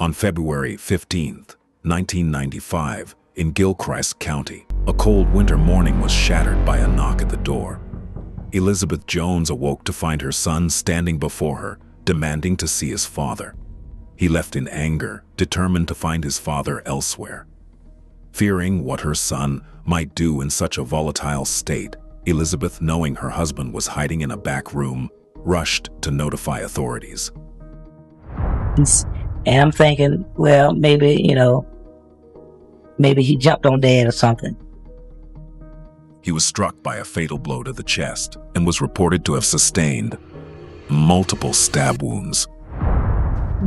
On February 15th, 1995, in Gilchrist County, a cold winter morning was shattered by a knock at the door. Elizabeth Jones awoke to find her son standing before her, demanding to see his father. He left in anger, determined to find his father elsewhere. Fearing what her son might do in such a volatile state, Elizabeth, knowing her husband was hiding in a back room, rushed to notify authorities. And I'm thinking, well, maybe he jumped on Dad or something. He was struck by a fatal blow to the chest and was reported to have sustained multiple stab wounds.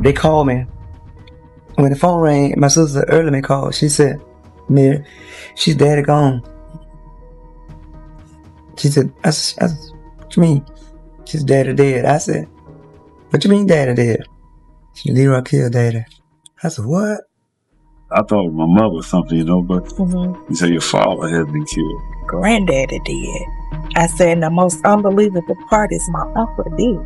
They called me. When the phone rang, my sister earlier me called. She said, "Mary, she's Daddy gone." She said, I said, "What you mean? She's Daddy dead." I said, "What you mean Daddy dead?" She said, "Leroy killed Daddy." I said, "What?" I thought it was my mother or something, but you said your father had been killed. Granddaddy did. I said the most unbelievable part is my uncle did.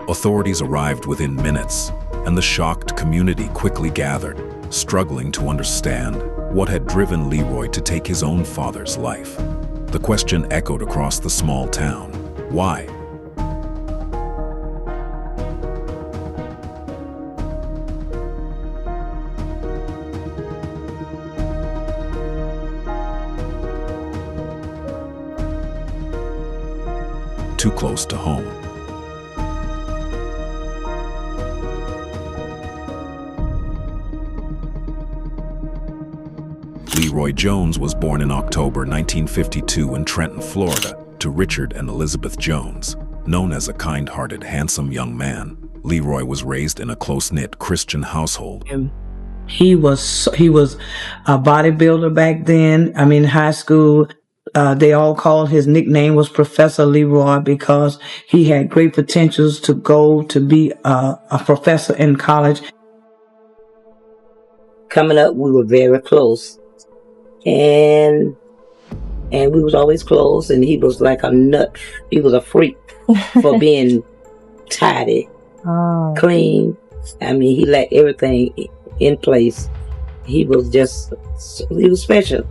Authorities arrived within minutes, and the shocked community quickly gathered, struggling to understand what had driven Leroy to take his own father's life. The question echoed across the small town: why? Too close to home. Leroy Jones was born in October 1952 in Trenton, Florida, to Richard and Elizabeth Jones. Known as a kind-hearted, handsome young man, Leroy was raised in a close-knit Christian household. He was a bodybuilder back then. In high school, they all called his nickname was Professor Leroy because he had great potentials to go to be a professor in college. Coming up, we were very close. And we was always close, and he was like a nut. He was a freak for being tidy, clean. He let everything in place. He was special.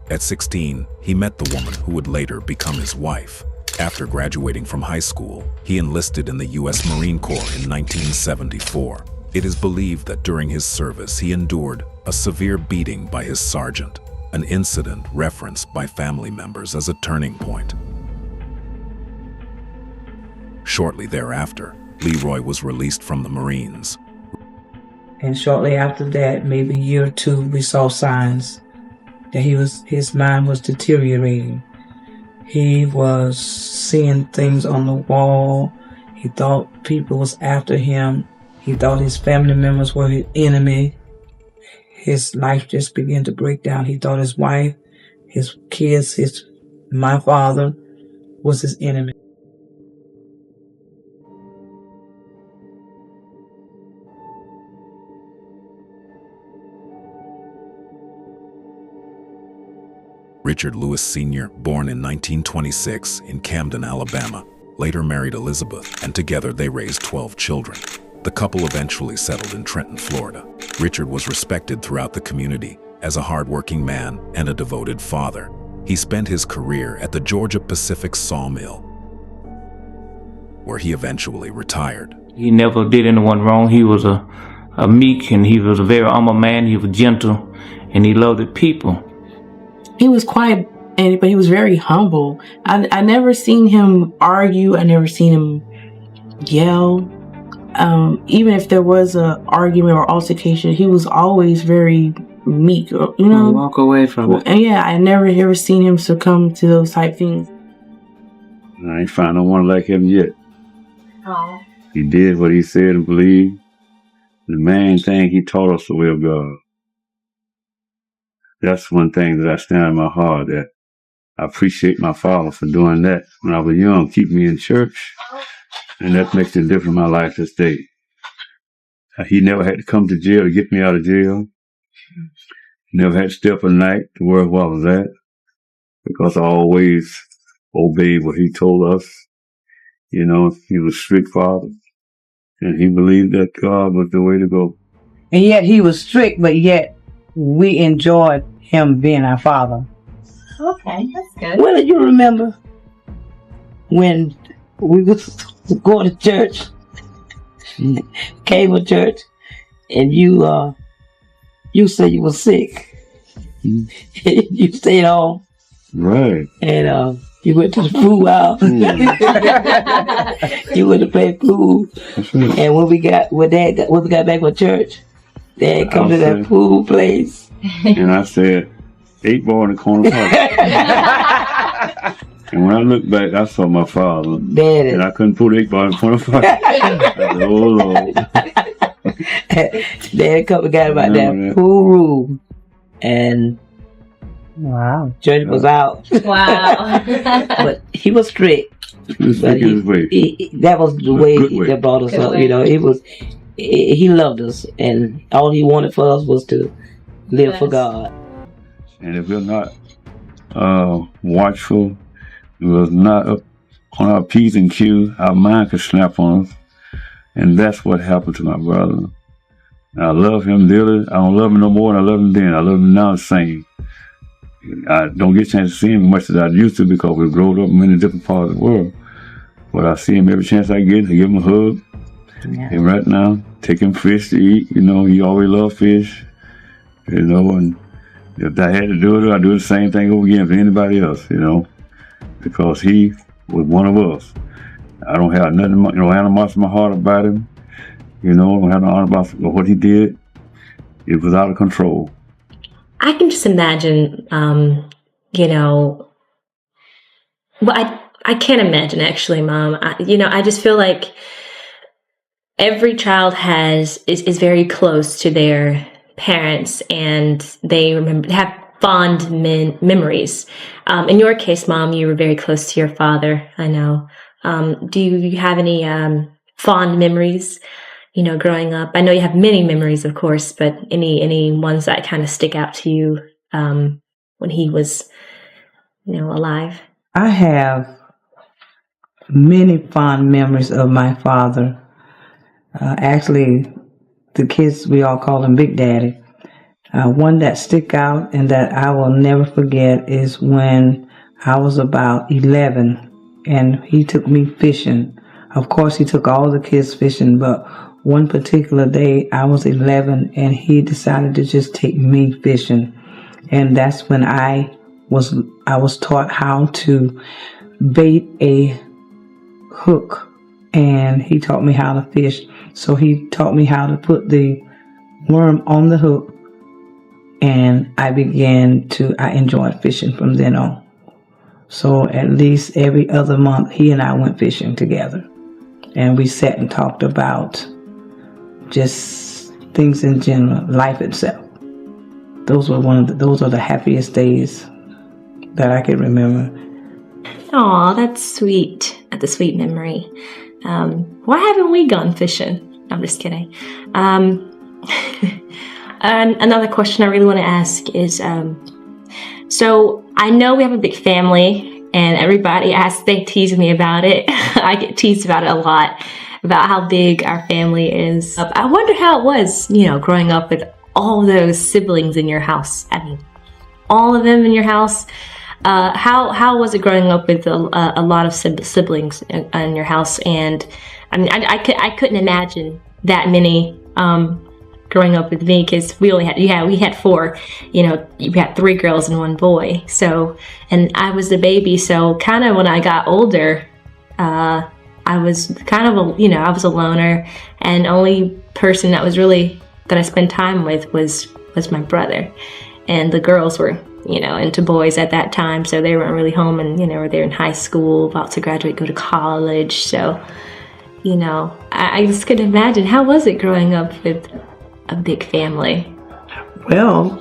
At 16, he met the woman who would later become his wife. After graduating from high school, he enlisted in the U.S. Marine Corps in 1974. It is believed that during his service he endured a severe beating by his sergeant, an incident referenced by family members as a turning point. Shortly thereafter, Leroy was released from the Marines. And shortly after that, maybe a year or two, we saw signs that his mind was deteriorating. He was seeing things on the wall. He thought people was after him. He thought his family members were his enemy. His life just began to break down. He thought his wife, his kids, my father was his enemy. Richard Lewis Sr., born in 1926 in Camden, Alabama, later married Elizabeth, and together they raised 12 children. The couple eventually settled in Trenton, Florida. Richard was respected throughout the community as a hardworking man and a devoted father. He spent his career at the Georgia Pacific Sawmill, where he eventually retired. He never did anyone wrong. He was a meek, and he was a very humble man. He was gentle, and he loved the people. He was quiet, but he was very humble. I never seen him argue. I never seen him yell. Even if there was an argument or altercation, he was always very meek. Walk away from it. And yeah, I never ever seen him succumb to those type things. I ain't found no one like him yet. Oh. He did what he said and believed. The main thing, he taught us the way of God. That's one thing that I stand in my heart, that I appreciate my father for doing that when I was young, keep me in church. And that makes a difference in my life this day. He never had to come to jail to get me out of jail. He never had to stay up at night to worry where I was at, because I always obeyed what he told us. He was a strict father. And he believed that God was the way to go. And yet he was strict, but yet we enjoyed him being our father. Okay, that's good. Well, you remember when we was going to church, came to church, and you said you were sick. You stayed home. Right. And you went to the pool house. You went to play pool. That's right. And when we got back from church, Dad come to that pool place. And I said, 8 ball in the corner park. And when I looked back, I saw my father. Daddy. And I couldn't put 8 ball in the corner park. I said, oh Lord. Dad come and got about that pool room. And wow, church was out. Wow. But he was strict. He was strict in his way. That was the way that brought us up. You know, he loved us, and all he wanted for us was to live for God. And if we're not watchful, we was not up on our P's and Q's, our mind could snap on us. And that's what happened to my brother. And I love him dearly. I don't love him no more than I love him then. I love him now the same. I don't get a chance to see him much as I used to because we grew up in many different parts of the world. But I see him every chance I get. I give him a hug. Yeah. And right now, take him fish to eat. You know, he always loved fish. You know, and if I had to do it, I'd do the same thing over again for anybody else, you know, because he was one of us. I don't have nothing, you know, animosity in my heart about him. You know, I don't have no animosity about what he did. It was out of control. I can just imagine, you know, well, I can't imagine actually, Mom. I just feel like every child is very close to their parents, and they have fond memories. In your case, Mom, you were very close to your father, I know. Do you have any fond memories, you know, growing up? I know you have many memories, of course, but any ones that kind of stick out to you when he was, you know, alive? I have many fond memories of my father. Actually, the kids, we all call him Big Daddy. One that stick out and that I will never forget is when I was about 11 and he took me fishing. Of course, he took all the kids fishing, but one particular day I was 11 and he decided to just take me fishing. And that's when I was taught how to bait a hook, and he taught me how to fish. So he taught me how to put the worm on the hook, and I enjoyed fishing from then on. So at least every other month, he and I went fishing together. And we sat and talked about just things in general, life itself. Those are the happiest days that I can remember. Aw, that's sweet. That's a sweet memory. Why haven't we gone fishing? I'm just kidding. And another question I really want to ask is, so I know we have a big family, and everybody they tease me about it. I get teased about it a lot, about how big our family is. I wonder how it was, you know, growing up with all those siblings in your house. I mean, all of them in your house. How was it growing up with a lot of siblings in your house? And I mean, I couldn't imagine that many growing up with me, because we had 4. You know, you had 3 girls and 1 boy. So, and I was the baby. So, kind of when I got older, I was kind of I was a loner, and only person that I spent time with was my brother, and the girls were, you know, into boys at that time, so they weren't really home, and, you know, they're in high school, about to graduate, go to college. So, you know, I just couldn't imagine. How was it growing up with a big family? Well,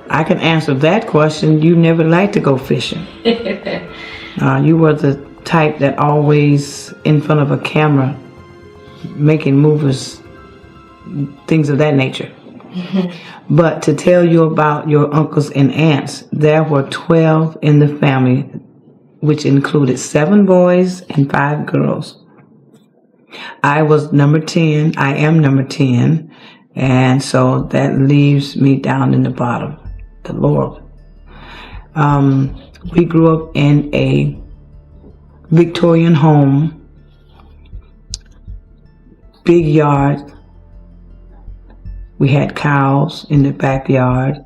I can answer that question. You never liked to go fishing. You were the type that always in front of a camera, making movies, things of that nature. But to tell you about your uncles and aunts, there were 12 in the family, which included 7 boys and 5 girls. I was number 10. I am number 10. And so that leaves me down in the bottom, the lower. We grew up in a Victorian home, big yard. We had cows in the backyard,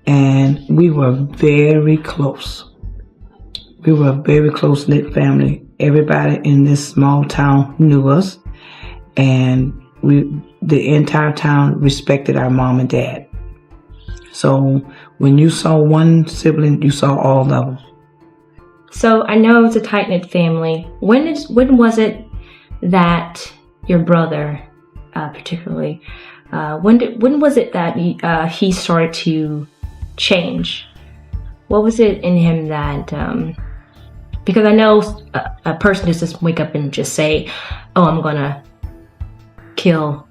and we were very close. We were a very close-knit family. Everybody in this small town knew us, and the entire town respected our mom and dad. So when you saw one sibling, you saw all of them. So I know it's a tight-knit family. When was it that your brother, particularly, when was it that he started to change? What was it in him that, because I know a person doesn't just wake up and just say, oh, I'm gonna kill,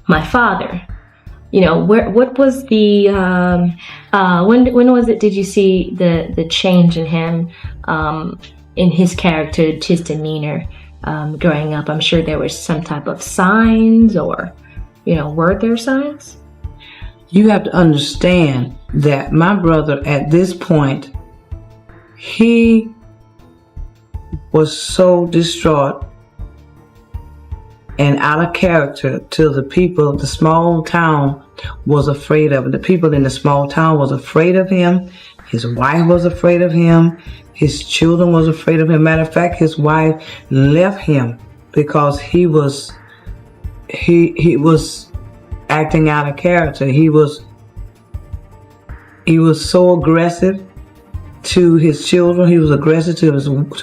my father. What was the, when was it, did you see the change in him, in his character, his demeanor, growing up? I'm sure there was some type of signs, or, were there signs? You have to understand that my brother at this point, he was so distraught and out of character till the small town was afraid of him. The people in the small town was afraid of him. His wife was afraid of him. His children was afraid of him. Matter of fact, his wife left him because he was acting out of character. He was so aggressive to his children. He was aggressive to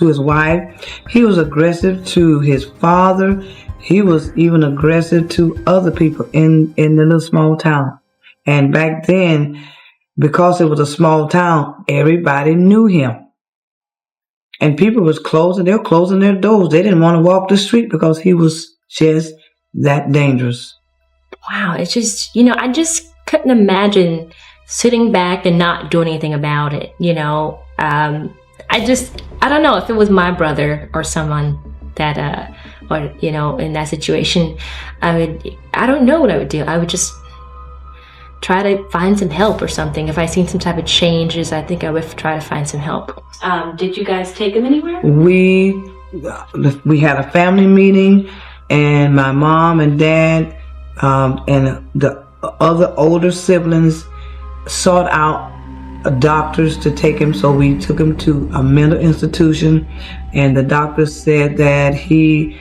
his wife. He was aggressive to his father. He was even aggressive to other people in the little small town. And back then, because it was a small town, everybody knew him. And people was closing their doors. They didn't want to walk the street because he was just that dangerous. Wow, it's just, I just couldn't imagine sitting back and not doing anything about it, I don't know if it was my brother or someone that, in that situation, I don't know what I would do. I would just try to find some help or something. If I seen some type of changes, I think I would try to find some help. Did you guys take him anywhere? We had a family meeting, and my mom and dad and the other older siblings sought out doctors to take him. So we took him to a mental institution, and the doctor said that the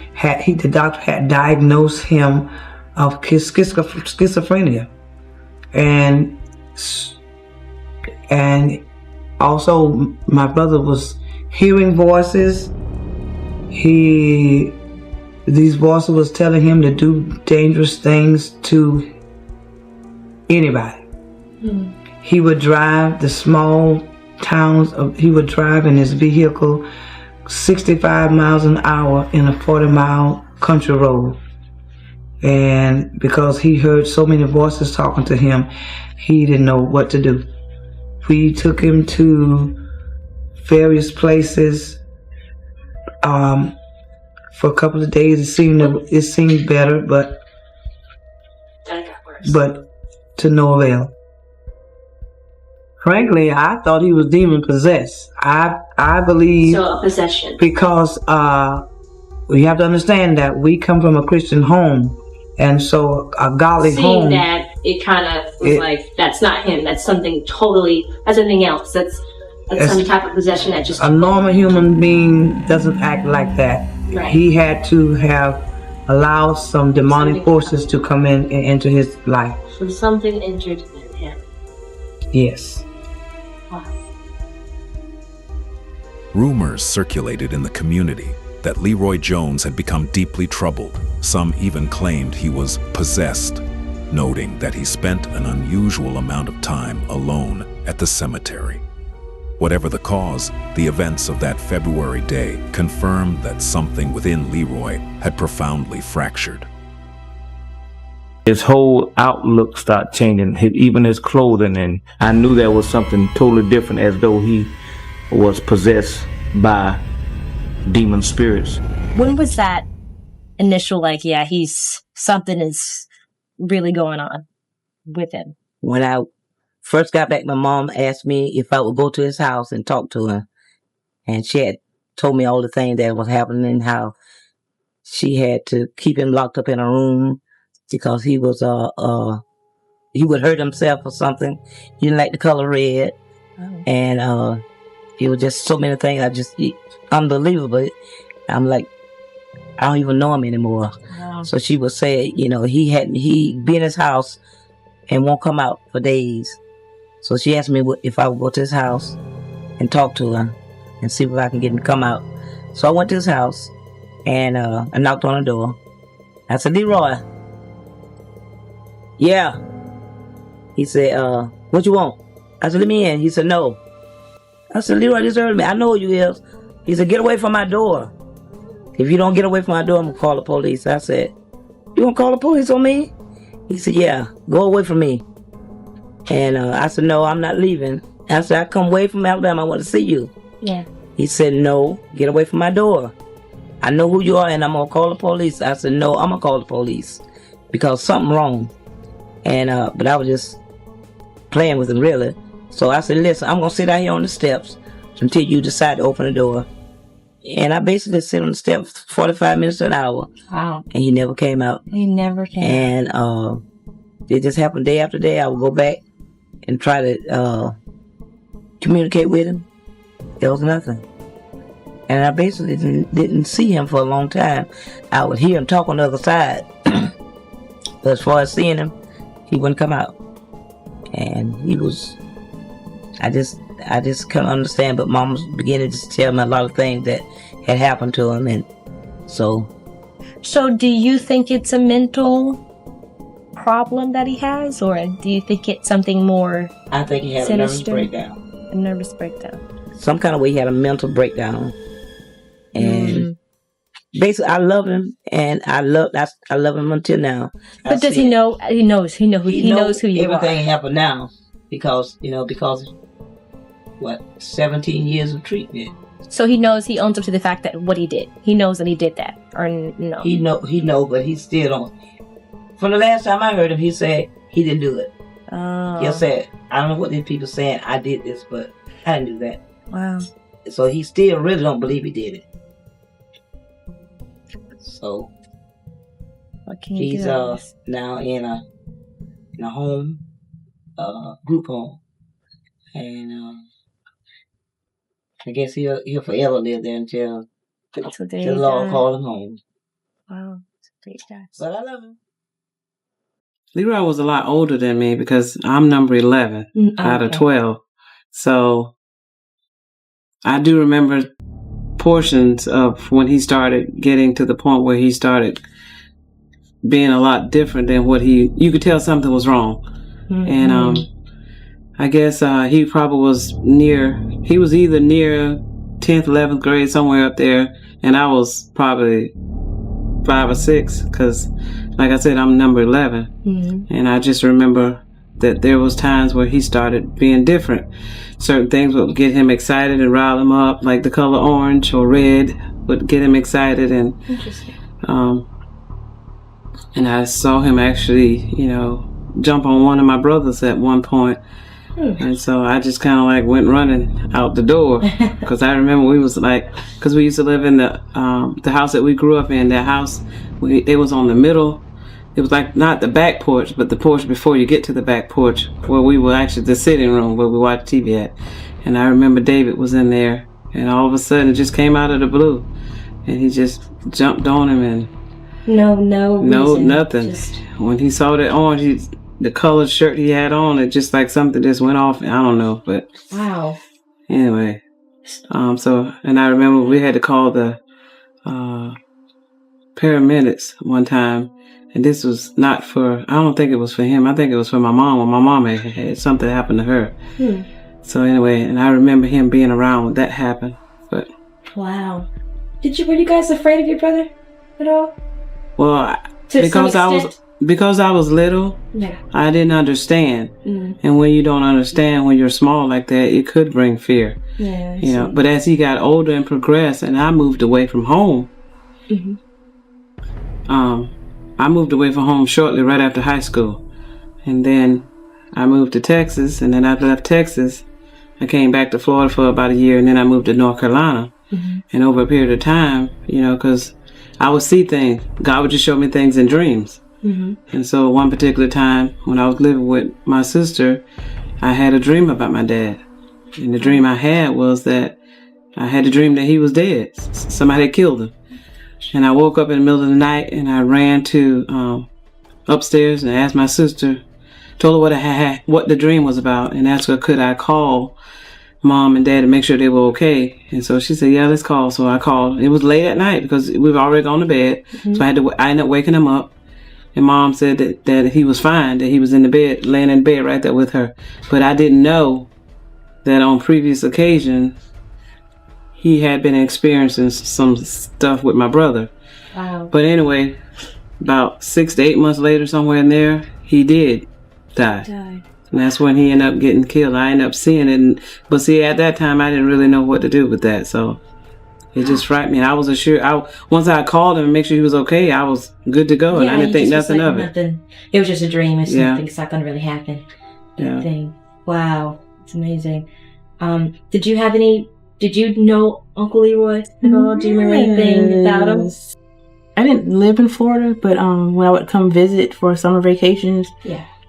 doctor had diagnosed him of schizophrenia, and also my brother was hearing voices. These voices was telling him to do dangerous things to anybody. Mm. He would drive the small towns. He would drive in his vehicle 65 miles an hour in a 40-mile country road. And because he heard so many voices talking to him, he didn't know what to do. We took him to various places. For a couple of days, it seemed better, but to no avail. Frankly, I thought he was demon possessed. I believe so. A possession. Because we have to understand that we come from a Christian home, and so a godly home. Seeing that, it kind of was like, that's not him. That's something totally. That's something else. That's some type of possession that just. A normal human being doesn't act like that. Right. He had to have allowed some demonic forces to come in and enter his life. So something entered in him. Yes. Wow. Rumors circulated in the community that Leroy Jones had become deeply troubled. Some even claimed he was possessed, noting that he spent an unusual amount of time alone at the cemetery. Whatever the cause, the events of that February day confirmed that something within Leroy had profoundly fractured. His whole outlook started changing, even his clothing, and I knew there was something totally different, as though he was possessed by demon spirits. When was that initial, like, yeah, something is really going on with him? When I first got back, my mom asked me if I would go to his house and talk to him. And she had told me all the things that was happening, how she had to keep him locked up in a room because he was, he would hurt himself or something. He didn't like the color red. Oh. And it was just so many things. Unbelievable. I'm like, I don't even know him anymore. Wow. So she would say, he be in his house and won't come out for days. So she asked me if I would go to his house and talk to him and see if I can get him to come out. So I went to his house and I knocked on the door. I said, Leroy. Yeah. He said, what you want? I said, let me in. He said, no. I said, Leroy, this early, man. I know who you is. He said, get away from my door. If you don't get away from my door, I'm going to call the police. I said, you going to call the police on me? He said, yeah, go away from me. And I said, no, I'm not leaving. I said, I come away from Alabama. I want to see you. Yeah. He said, no, get away from my door. I know who you are and I'm going to call the police. I said, no, I'm going to call the police because something wrong. And but I was just playing with him, really. So I said, listen, I'm going to sit out here on the steps until you decide to open the door. And I basically sit on the steps 45 minutes to an hour. Wow. And he never came out. He never came out. And it just happened day after day. I would go back and try to communicate with him. There was nothing. And I basically didn't see him for a long time. I would hear him talk on the other side. But as far as seeing him, he wouldn't come out. And he was... I just couldn't understand, but Mom was beginning to tell me a lot of things that had happened to him, and so do you think it's a mental problem that he has, or do you think it's something more I think he had sinister? A nervous breakdown. A nervous breakdown. Some kind of way he had a mental breakdown. And basically I love him, and I love him until now. But does he know? He knows who you are. Everything happened now because 17 years of treatment. So he knows, he owns up to the fact that what he did. He knows that he did that, or no? He know, but he still don't. From the last time I heard him, he said he didn't do it. Oh. He said, I don't know what these people saying, I did this, but I didn't do that. Wow. So he still really don't believe he did it. So he's now in a home, group home, and I guess he'll forever live there until the Lord call him home. Wow, that's a great guy. But I love him. Leroy was a lot older than me because I'm number 11 out of 12. So I do remember portions of when he started getting to the point where he started being a lot different than what you could tell something was wrong. Mm-hmm. And I guess he probably was either near 10th, 11th grade, somewhere up there, and I was probably 5 or 6, because like I said, I'm number 11. Mm-hmm. And I just remember that there was times where he started being different. Certain things would get him excited and rile him up, like the color orange or red would get him excited. And interesting. And I saw him actually, jump on one of my brothers at one point. And so I just kind of like went running out the door, because I remember because we used to live in the house that we grew up in. That house, it was on the middle. It was like not the back porch, but the porch before you get to the back porch, where we were actually the sitting room where we watched TV at. And I remember David was in there, and all of a sudden it just came out of the blue, and he just jumped on him, and no reason. Nothing. When he saw that orange, the colored shirt he had on, it just like something just went off. I don't know, but wow. Anyway, and I remember we had to call the paramedics one time, and this was not for. I don't think it was for him. I think it was for my mom. When my mom had something happen to her. So anyway, and I remember him being around when that happened. But wow, were you guys afraid of your brother at all? Well, because I was little, I didn't understand. And when you don't understand, when you're small like that, it could bring fear. Yeah, But as he got older and progressed, and I moved away from home, I moved away from home shortly right after high school. And then I moved to Texas. And then I left Texas. I came back to Florida for about a year. And then I moved to North Carolina. Mm-hmm. And over a period of time, because I would see things. God would just show me things in dreams. Mm-hmm. And so one particular time when I was living with my sister, I had a dream about my dad. And the dream I had was that I had a dream that he was dead. Somebody had killed him. And I woke up in the middle of the night and I ran to upstairs and I asked my sister, told her what the dream was about, and asked her could I call Mom and Dad to make sure they were okay. And so she said, yeah, let's call. So I called. It was late at night because we were already gone to bed. Mm-hmm. So I ended up waking him up. And Mom said that he was fine, that he was in the bed, laying in bed right there with her. But I didn't know that on previous occasions, he had been experiencing some stuff with my brother. Wow. But anyway, about 6 to 8 months later, somewhere in there, he did die. And that's when he ended up getting killed. I ended up seeing it. But see, at that time, I didn't really know what to do with that. So it just frightened me. I wasn't sure. Once I called him and make sure he was okay, I was good to go. And I didn't think nothing of it. It was just a dream. It's nothing. It's not going to really happen. Yeah. Wow. It's amazing. Did you know Uncle Leroy at all? Do you remember anything about him? I didn't live in Florida, but when I would come visit for summer vacations,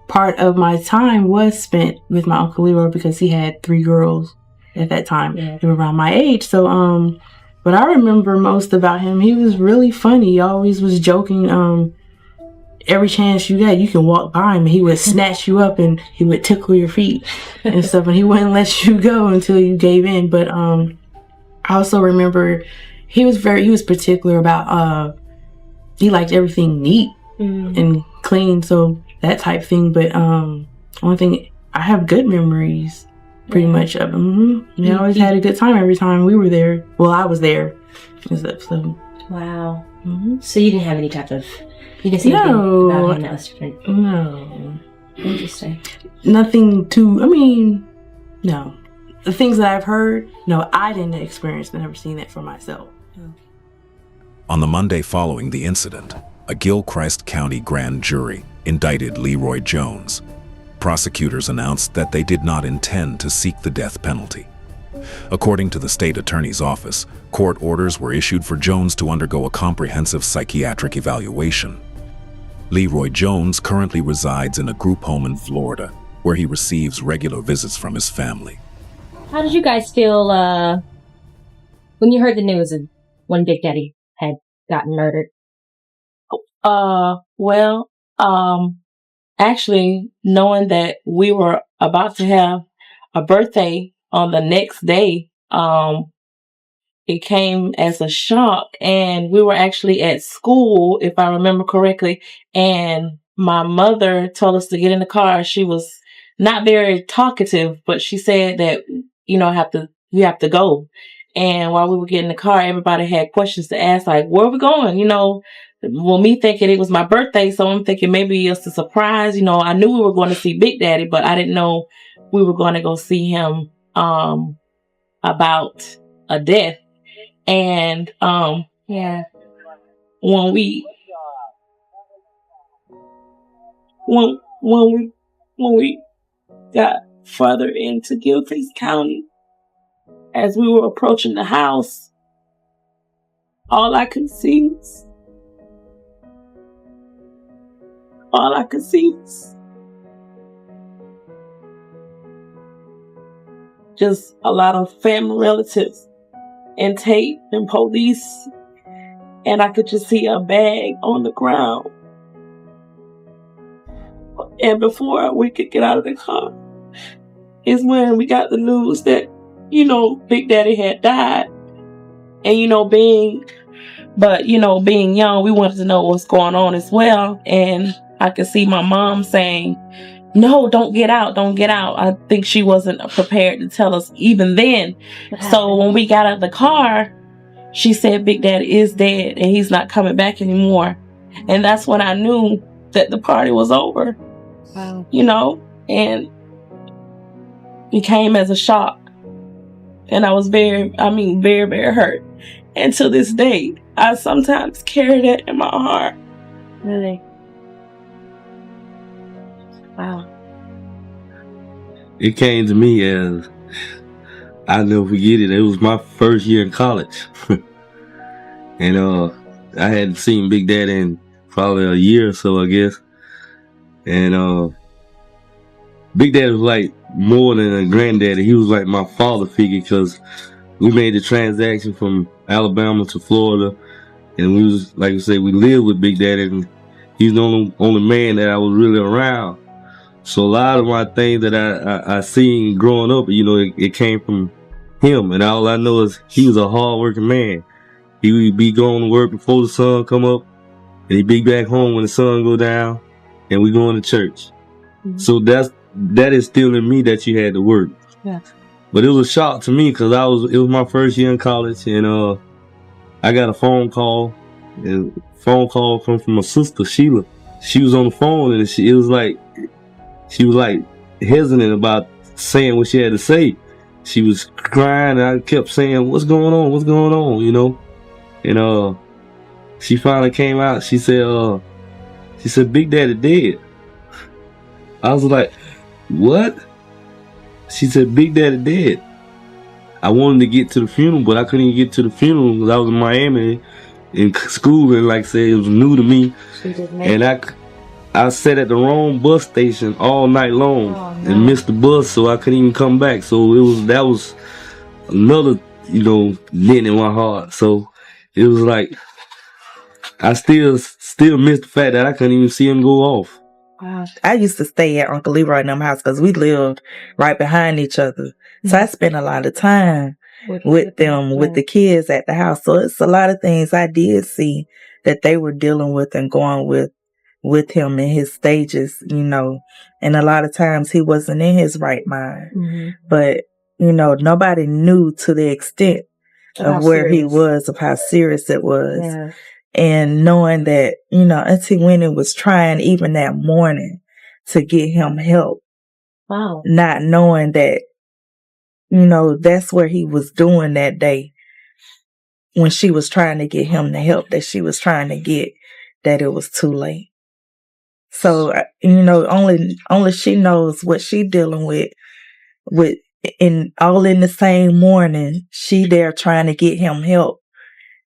part of my time was spent with my Uncle Leroy because he had 3 girls at that time. Yeah. They were around my age. So, but I remember most about him. He was really funny. He always was joking. Every chance you got, you can walk by him and he would snatch you up and he would tickle your feet and stuff, and he wouldn't let you go until you gave in. But I also remember he was particular about he liked everything neat and clean, so that type thing. But only thing, I have good memories pretty much of him. We always had a good time every time we were there. Well, I was there and stuff. So wow. Mm-hmm. So you didn't have any type of you didn't see anything about him that was different? No. Interesting. Nothing no. The things that I've heard, no, I didn't experience, I've never seen that for myself. No. On the Monday following the incident, a Gilchrist County grand jury indicted Leroy Jones. Prosecutors announced that they did not intend to seek the death penalty. According to the state attorney's office, court orders were issued for Jones to undergo a comprehensive psychiatric evaluation. Leroy Jones currently resides in a group home in Florida, where he receives regular visits from his family. How did you guys feel when you heard the news of when Big Daddy had gotten murdered? Actually, knowing that we were about to have a birthday on the next day, it came as a shock. And we were actually at school, if I remember correctly, and my mother told us to get in the car. She was not very talkative, but she said that, you have to go. And while we were getting in the car, everybody had questions to ask, like, where are we going? Well, me thinking it was my birthday, so I'm thinking maybe it's a surprise. I knew we were going to see Big Daddy, but I didn't know we were going to go see him about a death. And when we got further into Gilchrist County, as we were approaching the house, all I could see was just a lot of family relatives and tape and police, and I could just see a bag on the ground. And before we could get out of the car is when we got the news that, Big Daddy had died. And, being young, we wanted to know what's going on as well. And I could see my mom saying, no, don't get out. I think she wasn't prepared to tell us even then. So when we got out of the car, she said Big Daddy is dead and he's not coming back anymore. And that's when I knew that the party was over. Wow. And it came as a shock. And I was very, very, very hurt. And to this day, I sometimes carry that in my heart. Really? Wow. It came to me as, I'll never forget it. It was my first year in college. And I hadn't seen Big Daddy in probably a year or so, I guess. And Big Daddy was like more than a granddaddy. He was like my father figure, because we made the transaction from Alabama to Florida, and we was, like I say, we lived with Big Daddy, and he's the only man that I was really around. So a lot of my things that I seen growing up, it came from him. And all I know is he was a hard-working man. He would be going to work before the sun come up, and he'd be back home when the sun go down, and we going to church. Mm-hmm. So that is still in me, that you had to work. Yeah. But it was a shock to me, because it was my first year in college, and I got a phone call, and phone call come from my sister Sheila. She was on the phone, and she was like hesitant about saying what she had to say. She was crying, and I kept saying, "What's going on? What's going on?" And she finally came out. She said, "Big Daddy dead." I was like, "What?" She said, "Big Daddy dead." I wanted to get to the funeral, but I couldn't even get to the funeral because I was in Miami in school, and like I said, it was new to me. And I sat at the wrong bus station all night long and missed the bus, so I couldn't even come back. So that was another, dent in my heart. So it was like I still missed the fact that I couldn't even see him go off. Wow. I used to stay at Uncle Leroy and them house because we lived right behind each other. So I spent a lot of time with them, with the kids at the house. So it's a lot of things I did see that they were dealing with and going with him in his stages, and a lot of times he wasn't in his right mind. Mm-hmm. But, nobody knew to the extent of where he was, of how serious it was. Yeah. And knowing that, Auntie Winnie was trying even that morning to get him help. Wow. Not knowing that, that's where he was doing that day when she was trying to get him the help that she was trying to get, that it was too late. So, only she knows what she dealing with all in the same morning, she there trying to get him help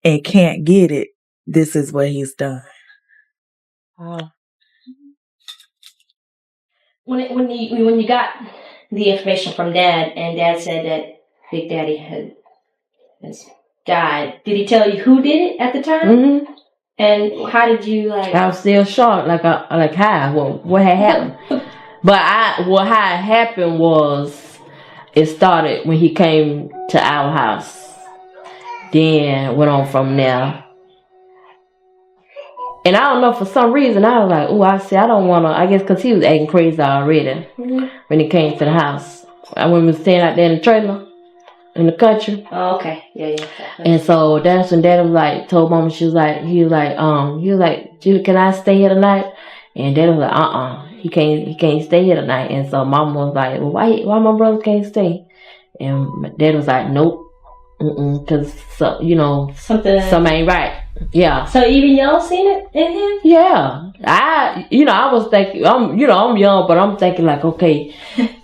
and can't get it. This is what he's done. Wow. When you got the information from Dad, and Dad said that Big Daddy had died, did he tell you who did it at the time? Mm-hmm. And how did you I was still shocked, how? Well, what had happened? But how it happened was, it started when he came to our house. Then went on from there. And I don't know, for some reason, I was like, I don't want to, I guess because he was acting crazy already when he came to the house. I was staying out there in the trailer, in the country. Oh, okay. Yeah. And so that's when Daddy was like, told Mama, he was like, can I stay here tonight? And Daddy was like, he can't stay here tonight. And so Mama was like, well, why my brother can't stay? And Daddy was like, nope. Because something ain't right. Yeah. So even y'all seen it in him? Yeah. I was thinking, I'm young, but I'm thinking okay,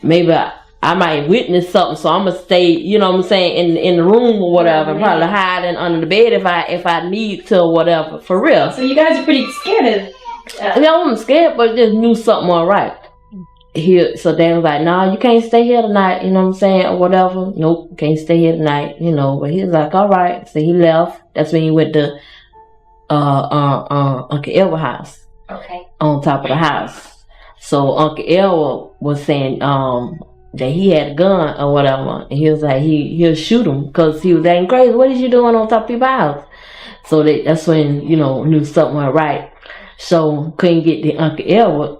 maybe I might witness something, so I'm gonna stay, in the room or whatever, and probably hiding under the bed if I need to or whatever, for real. So you guys are pretty scared I wasn't scared, but just knew something wasn't right. So Dad was like, "No, you can't stay here tonight," or whatever. Nope, can't stay here tonight, But he was like, "All right." So he left. That's when he went to Uncle Elwood's house. Okay. On top of the house. So Uncle Elwood was saying that he had a gun or whatever, and he was like, he'll shoot him because he was acting crazy. What is you doing on top of people's house? So that's when knew something went right. So couldn't get the Uncle Elwood.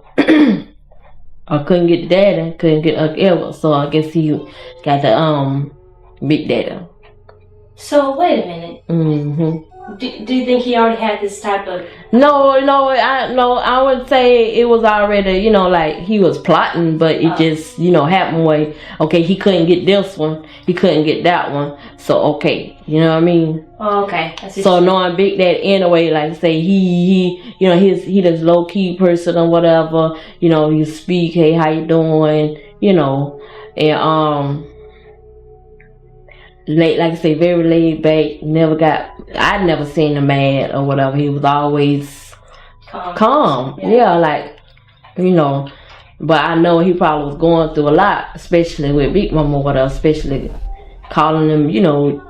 I couldn't get the Daddy, couldn't get Uncle Elwood, so I guess he got the Big Daddy. So wait a minute. Mm-hmm. Do you think he already had this type of? No, I would say it was already, like he was plotting, but it just, happened way. Okay, he couldn't get this one, he couldn't get that one, so okay, you know what I mean? Oh, okay. So knowing Big Daddy anyway, like I say, he this low key person or whatever, he speak, hey, how you doing, and like I say, very laid back. I'd never seen him mad or whatever. He was always calm. Yeah, but I know he probably was going through a lot, especially with Big Mama or whatever, especially calling him,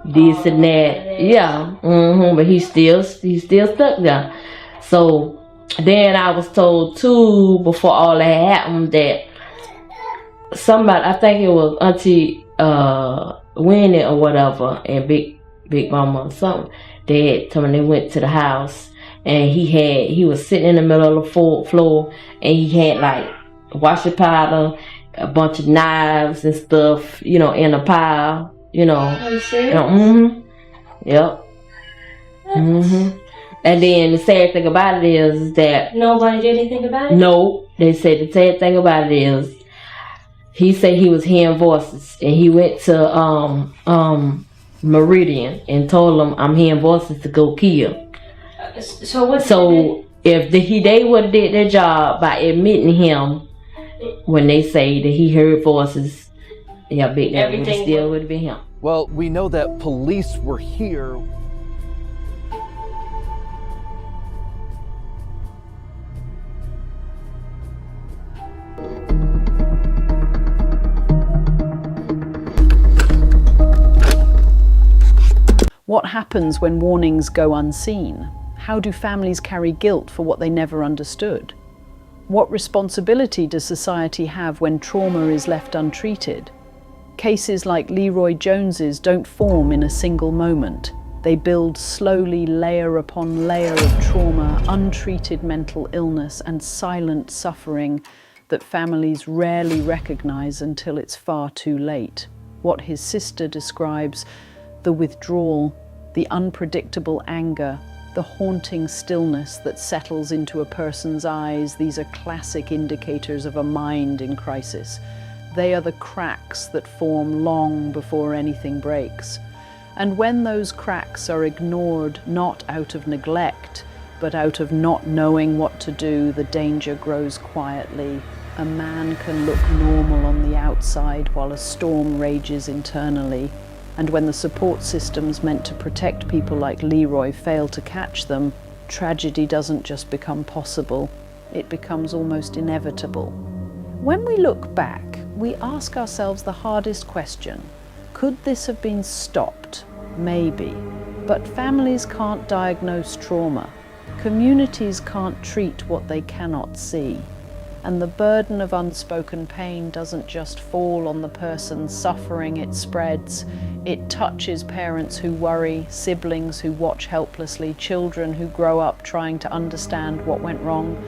this and that. Yeah, but he's still stuck there. So then I was told too, before all that happened, that somebody, I think it was Auntie Winnie or whatever, and Big Mama or something, they went to the house, and he was sitting in the middle of the floor, and he had like washing powder, a bunch of knives and stuff, in a pile, Are you serious? Yep. And then the sad thing about it is that nobody did anything about it? No, they said the sad thing about it is he said he was hearing voices, and he went to Meridian and told them, I'm hearing voices to go kill. So if they would have did their job by admitting him when they say that he heard voices, yeah, Big Daddy would have been him. Well, we know that police were here. What happens when warnings go unseen? How do families carry guilt for what they never understood? What responsibility does society have when trauma is left untreated? Cases like Leroy Jones's don't form in a single moment. They build slowly, layer upon layer of trauma, untreated mental illness, and silent suffering that families rarely recognize until it's far too late. What his sister describes, the withdrawal, the unpredictable anger, the haunting stillness that settles into a person's eyes, these are classic indicators of a mind in crisis. They are the cracks that form long before anything breaks. And when those cracks are ignored, not out of neglect, but out of not knowing what to do, the danger grows quietly. A man can look normal on the outside while a storm rages internally. And when the support systems meant to protect people like Leroy fail to catch them, tragedy doesn't just become possible, it becomes almost inevitable. When we look back, we ask ourselves the hardest question. Could this have been stopped? Maybe. But families can't diagnose trauma. Communities can't treat what they cannot see. And the burden of unspoken pain doesn't just fall on the person suffering, it spreads. It touches parents who worry, siblings who watch helplessly, children who grow up trying to understand what went wrong.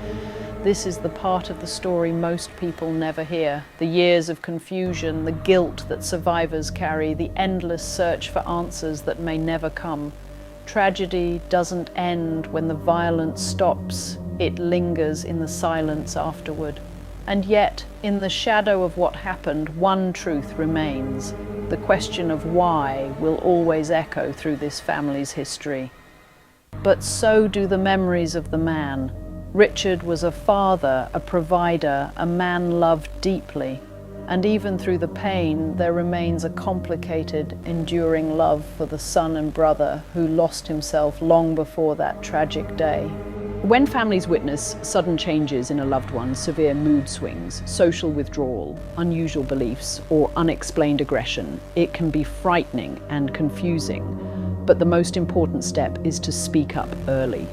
This is the part of the story most people never hear. The years of confusion, the guilt that survivors carry, the endless search for answers that may never come. Tragedy doesn't end when the violence stops. It lingers in the silence afterward. And yet, in the shadow of what happened, one truth remains. The question of why will always echo through this family's history. But so do the memories of the man. Richard was a father, a provider, a man loved deeply. And even through the pain, there remains a complicated, enduring love for the son and brother who lost himself long before that tragic day. When families witness sudden changes in a loved one, severe mood swings, social withdrawal, unusual beliefs, or unexplained aggression, it can be frightening and confusing. But the most important step is to speak up early.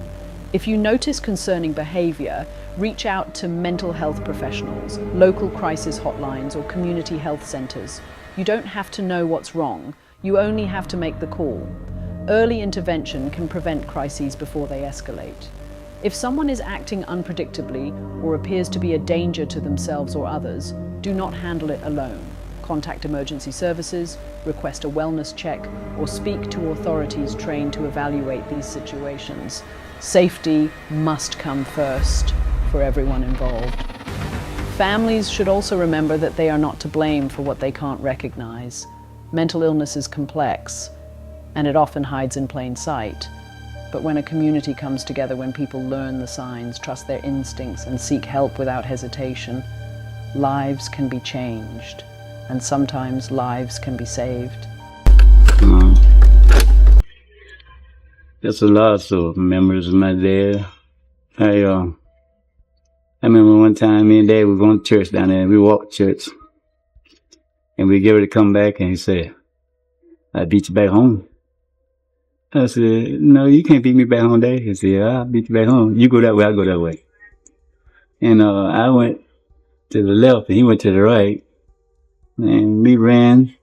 If you notice concerning behavior, reach out to mental health professionals, local crisis hotlines, or community health centers. You don't have to know what's wrong, you only have to make the call. Early intervention can prevent crises before they escalate. If someone is acting unpredictably or appears to be a danger to themselves or others, do not handle it alone. contact emergency services, request a wellness check, or speak to authorities trained to evaluate these situations. Safety must come first for everyone involved. Families should also remember that they are not to blame for what they can't recognize. Mental illness is complex, and it often hides in plain sight. But when a community comes together, when people learn the signs, trust their instincts, and seek help without hesitation, lives can be changed, and sometimes lives can be saved. There's a lot of memories of my dad. I remember one time me and Dad were going to church down there, and we walked to church, and we get ready to come back, and he said, "I beat you back home." I said, "No, you can't beat me back home, Dad." He said, "Yeah, I'll beat you back home. You go that way, I'll go that way." And I went to the left, and he went to the right, and we ran,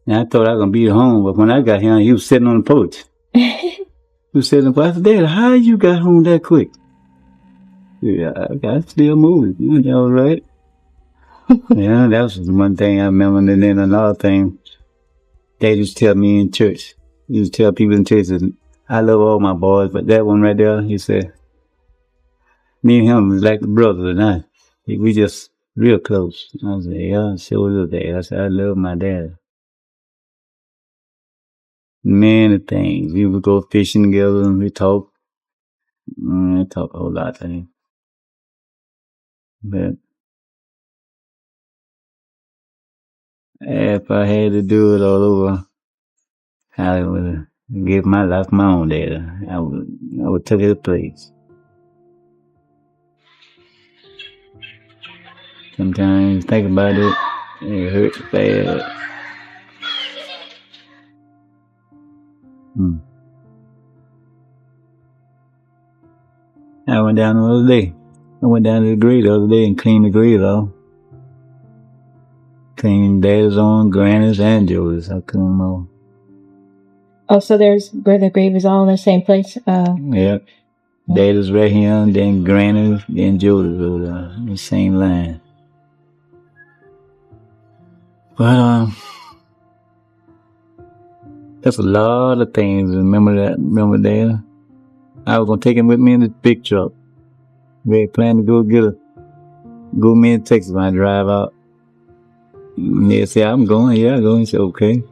and I thought I was going to beat home, but when I got here, he was sitting on the porch. He was sitting on the porch. I said, "Dad, how you got home that quick?" "Yeah, I still moving. You all right?" Yeah, that was one thing I remember. And then another thing, Dad used to tell me in church. He used to tell people in church, "I love all my boys, but that one right there," he said, "me and him is like the brother and I. We just real close." I said, "Yeah, sure is, Dad." I said, "I love my dad." Many things. We would go fishing together and we talk. I talk a whole lot of things. But if I had to do it all over, I would give my life my own dad. I would take his place. Sometimes think about it, it hurts bad. I went down the other day. I went down to the grave the other day and cleaned the grave off. Cleaned Dad's on, Granny's, and Joey's. I cleaned them all. Oh, so there's where the grave is all in the same place? Yep. Dad's right here, then Granny's, then Joey's was the same line. But that's a lot of things. Remember that? I was gonna take him with me in the big truck. We had planned to go me in Texas when I drive out. And they said, "I'm going." "Yeah, I'm going." He said, "Okay."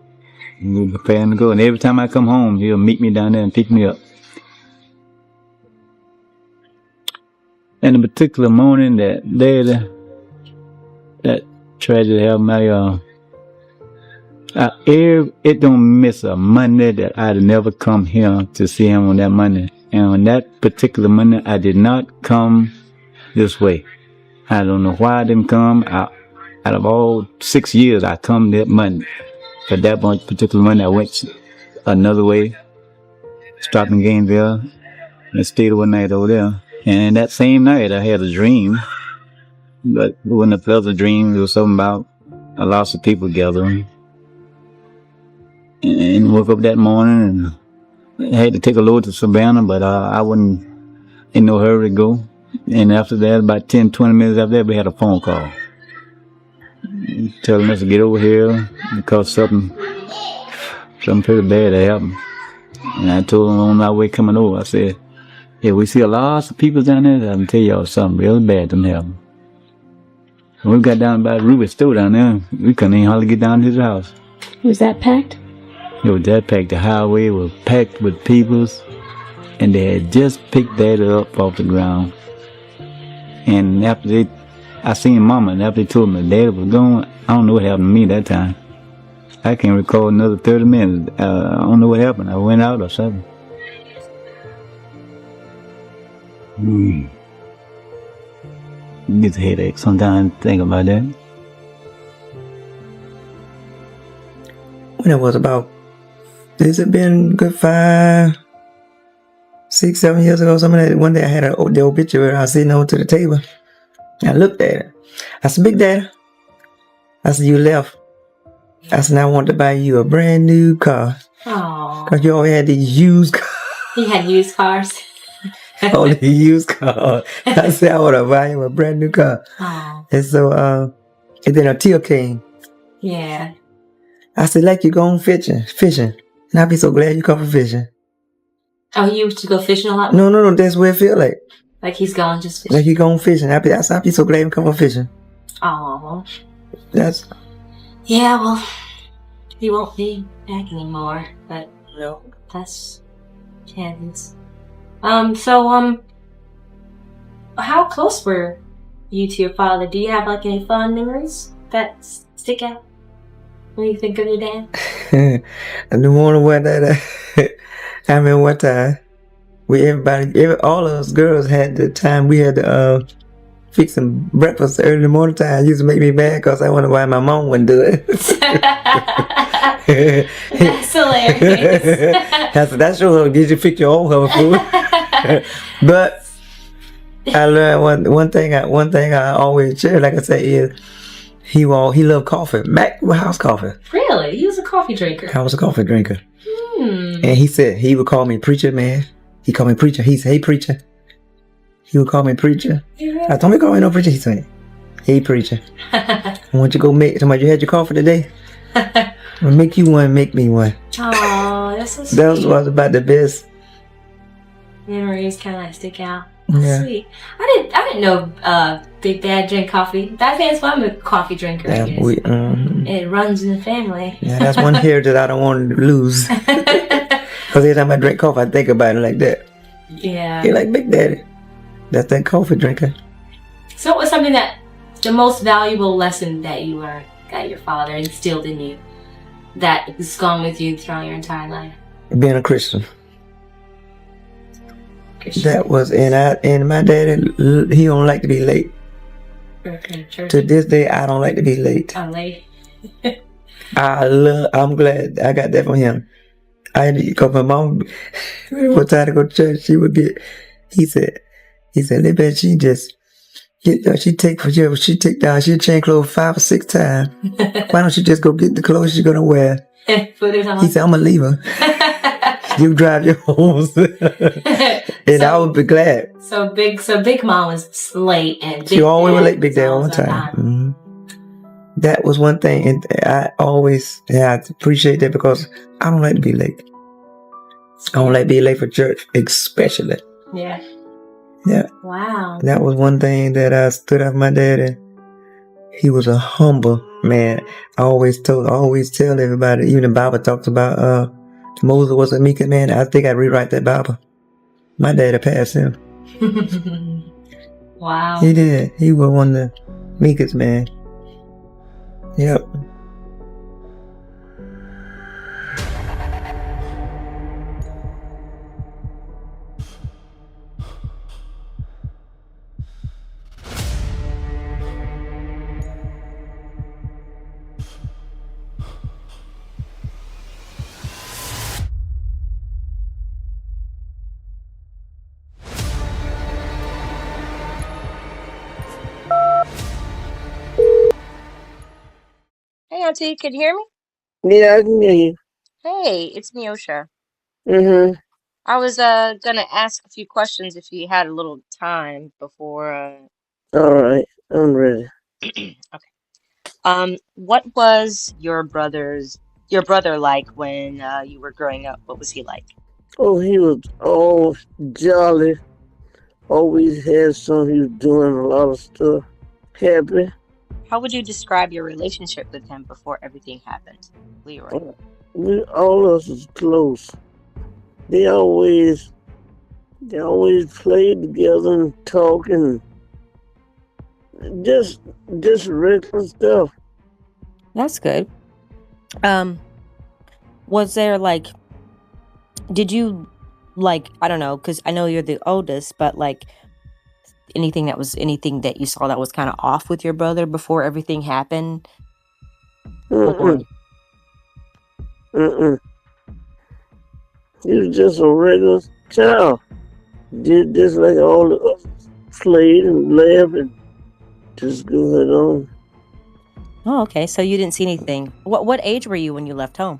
And we were preparing to go. And every time I come home, he'll meet me down there and pick me up. And a particular morning that tragedy happened, it don't miss a Monday that I'd never come here to see him on that Monday. And on that particular Monday, I did not come this way. I don't know why I didn't come. Out of all 6 years, I come that Monday. But that particular Monday, I went another way, stopped in Gainesville, and stayed one night over there. And that same night, I had a dream. But it wasn't a pleasant dream. It was something about a lot of people gathering. And woke up that morning and I had to take a load to Savannah, but I wasn't in no hurry to go. And after that, about 10, 20 minutes after that, we had a phone call telling us to get over here because something pretty bad had happened. And I told them on my way coming over, I said, "Yeah, we see a lot of people down there. I can tell y'all something really bad done happened." When we got down by Ruby's store down there, we couldn't even hardly get down to his house. Was that packed? It was that packed. The highway was packed with people, and they had just picked that up off the ground. And after I seen Mama, and after they told me Dad was gone, I don't know what happened to me that time. I can't recall another 30 minutes. I don't know what happened. I went out or something. It gets a headache sometimes think about that. When it was about, has it been good 5, 6, 7 years ago? Something like that. One day I had the obituary. I was sitting over to the table. I looked at it. I said, "Big Daddy," I said, "you left." I said, "I want to buy you a brand new car." Aww. Because you always had these used cars. He had used cars. All the used cars. I said, "I want to buy him a brand new car." Aww. And so, and then a tear came. Yeah. I said, like you going fishing. And I'd be so glad you come from fishing. Oh, you used to go fishing a lot? No, that's what it feel like. Like he's going just fishing? Like you going fishing. I'd be so glad you come from fishing. Oh. That's... Yeah, well, he won't be back anymore, but no. That's happens. So, how close were you to your father? Do you have like any fond memories that stick out when you think of your dad? I don't want to wear that. I remember one time, all of us girls had the time we had to fix some breakfast early in the morning time. It used to make me mad because I wonder why my mom wouldn't do it. That's hilarious. I said, that's your get you fix your own food. But I learned one thing I always share, like I say, is he loved coffee. Mac was house coffee. Really? He was a coffee drinker? I was a coffee drinker. And he said he would call me preacher, man. He called me preacher. He said, hey, preacher. He would call me preacher. I told him, call me no preacher. He said, hey, preacher. I want you to go make somebody. You had your coffee today? I'll make you one, make me one. Oh, that's so sweet. That was about the best memories kind of like stick out. Yeah. Sweet. I didn't know Big Dad drank coffee. That's why I'm a coffee drinker. Yeah, it runs in the family. Yeah, that's one heritage I don't want to lose. Because every time I drink coffee, I think about it like that. Yeah. You're like Big Daddy. That's that coffee drinker. So what was something the most valuable lesson that you learned that your father instilled in you that has gone with you throughout your entire life? Being a Christian. That was, and my daddy, he don't like to be late. Okay, church. To this day, I don't like to be late. I'm late. I'm glad I got that from him. Because my mom, one time to go to church, he said, Libby, she change clothes 5 or 6 times. Why don't you just go get the clothes she's gonna wear? Put it on. He said, I'm gonna leave her. You drive your homes. And I would be glad. So Big Mom was late, and she always was late. Big Dad all the time. Mm-hmm. That was one thing, and I always appreciate that because I don't like to be late. I don't like to be late for church, especially. Yeah. Yeah. Wow. That was one thing that I stood up my dad, and he was a humble man. I always tell everybody, even the Bible talks about Moses was a meek man. I think I'd rewrite that Bible. My dad had passed him. Wow. He did. He was one of the meekest man. Yep. Hey, Auntie, can you hear me? Yeah, I can hear you. Hey, it's Meosha. Mm-hmm. I was gonna ask a few questions if you had a little time before. All right, I'm ready. Okay. What was your brother like when you were growing up? What was he like? Oh, he was all jolly. Always had something. He was doing a lot of stuff. Happy. How would you describe your relationship with him before everything happened, Leroy? All of us was close. They always played together and talk and just regular stuff. That's good. Was there did you I don't know, because I know you're the oldest, but anything that you saw that was kind of off with your brother before everything happened? Mm-mm. Mm-mm. He was just a regular child. Did just like all the others. Played and laughed and just go ahead on. Oh, okay. So you didn't see anything. What age were you when you left home?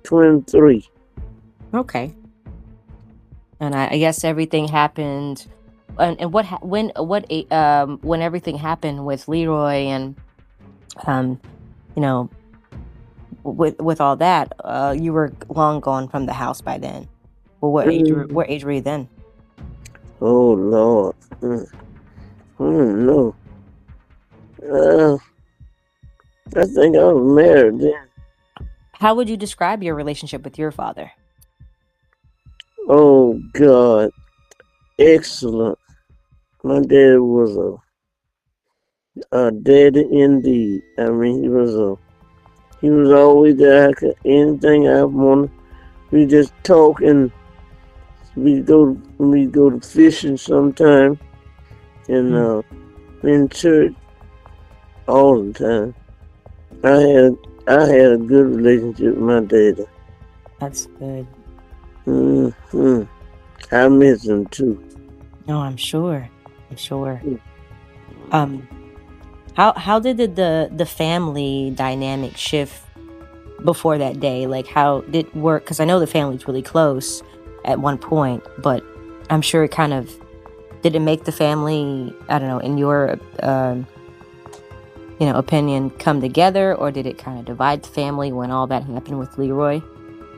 23. Okay. And I guess everything happened and when everything happened with Leroy and you know, with all that, you were long gone from the house by then. Well, what age were you then? Oh Lord. I don't know. I think I was married then. How would you describe your relationship with your father? Oh God. Excellent. My dad was a daddy indeed. I mean, he was always there. Anything I wanted, we just talk, and we go to fishing sometime, and in church all the time. I had a good relationship with my daddy. That's good. I miss him too. No, I'm sure. How did the family dynamic shift before that day? Like, how did it work? Because I know the family's really close at one point, but I'm sure it kind of did it make the family, I don't know, in your opinion, come together, or did it kind of divide the family when all that happened with Leroy?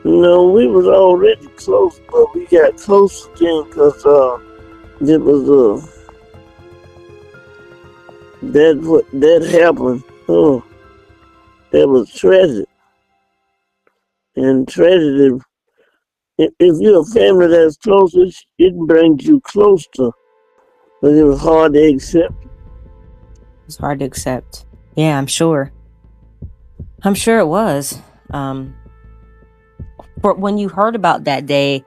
No, we was already close, but we got close again because it was that happened. Oh, that was tragic. And tragedy, if you're a family that's close, it brings you closer. But it was hard to accept. It's hard to accept. Yeah, I'm sure. I'm sure it was. But when you heard about that day,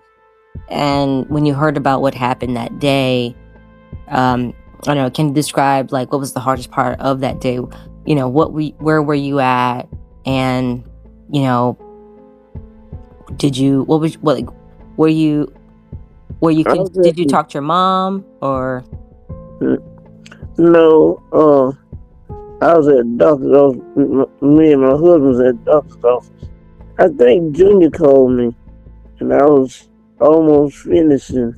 and when you heard about what happened that day, I don't know, can you describe like what was the hardest part of that day? You know, where were you at, and you know, did you were you did you talk to your mom or? No, I was at the doctor's office. Me and my husband was at the doctor's office. I think Junior called me, and I was almost finishing,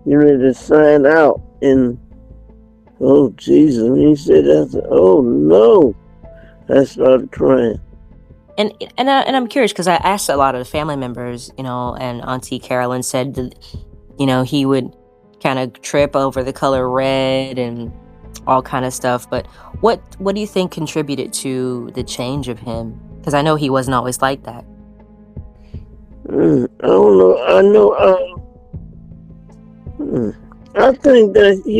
ready to sign out, and oh Jesus! When he said that, I said, "Oh no!" I started crying. And I'm curious because I asked a lot of the family members, and Auntie Carolyn said that, he would kind of trip over the color red and all kind of stuff. But what do you think contributed to the change of him? Because I know he wasn't always like that. I don't know. I think that he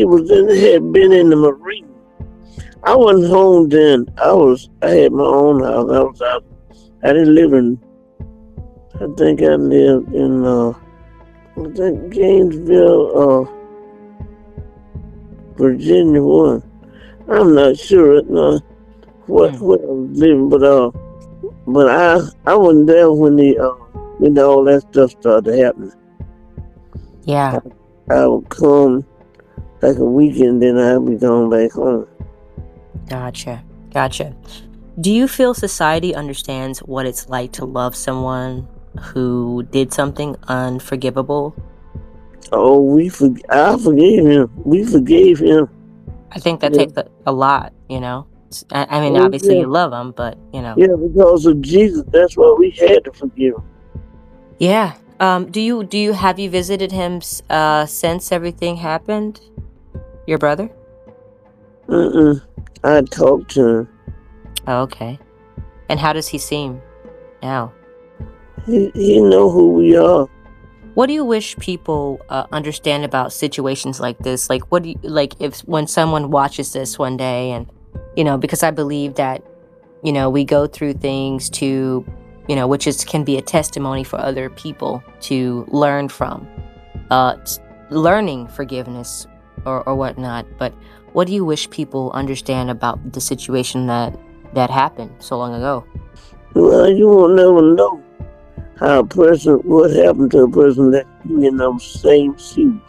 had been in the Marine. I wasn't home then. I had my own house. I was out. I didn't live in. I think I lived in. Gainesville, Virginia one. I'm not sure what I was living, but I wasn't there when all that stuff started happening. Yeah. I would come like a weekend, then I'd be going back home. Gotcha. Do you feel society understands what it's like to love someone who did something unforgivable? Oh, I forgave him. We forgave him. I think that takes a lot, I mean, obviously you love him, but, Yeah, because of Jesus, that's why we had to forgive him. Yeah. Have you visited him since everything happened? Your brother? I talked to him. Oh, okay. And how does he seem now? He know who we are. What do you wish people understand about situations like this? Like, what do you like when someone watches this one day, and because I believe that we go through things to which can be a testimony for other people to learn from, learning forgiveness or whatnot. But what do you wish people understand about the situation that happened so long ago? Well, you won't never know what happened to a person that you in those same shoes.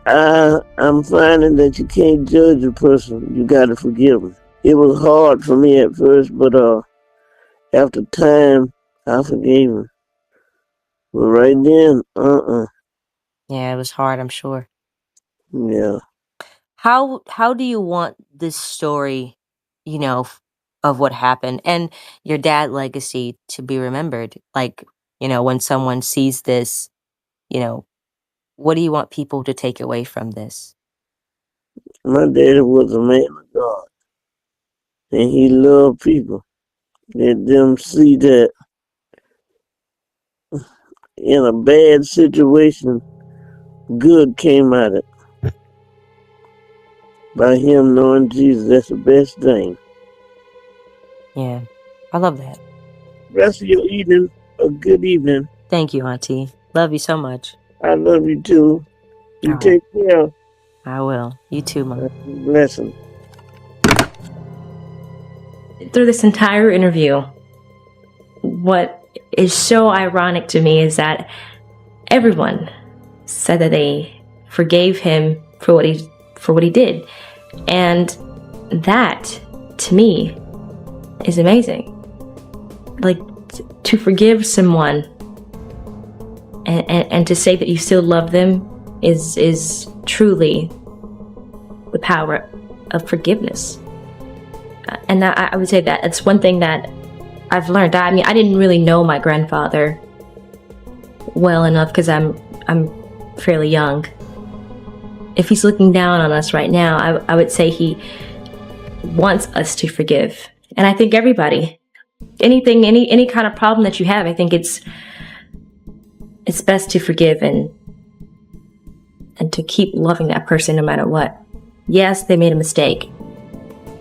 I'm finding that you can't judge a person. You got to forgive them. It was hard for me at first, but after time, I forgave him. But right then, Yeah, it was hard, I'm sure. Yeah. How do you want this story, of what happened and your dad legacy to be remembered? Like, when someone sees this, you know, what do you want people to take away from this? My daddy was a man of God, and he loved people. Let them see that in a bad situation, good came out of it. By him knowing Jesus, that's the best thing. Yeah, I love that. Rest of your evening, a good evening. Thank you, Auntie. Love you so much. I love you too. You All right. take care. I will. You too, Mom. Blessing. Through this entire interview, what is so ironic to me is that everyone said that they forgave him for what he did. And that, to me, is amazing. Like, to forgive someone and to say that you still love them is truly the power of forgiveness. And I would say that it's one thing that I've learned. I mean, I didn't really know my grandfather well enough because I'm fairly young. If he's looking down on us right now, I would say he wants us to forgive. And I think everybody, any kind of problem that you have, I think it's best to forgive and to keep loving that person no matter what. Yes, they made a mistake.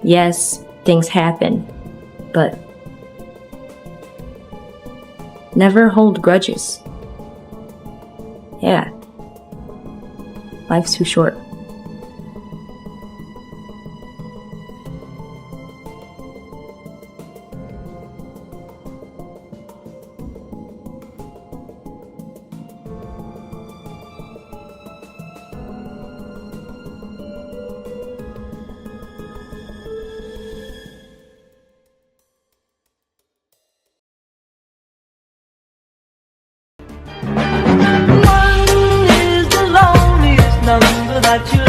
Yes, things happen, but never hold grudges. Yeah. Life's too short. Number that you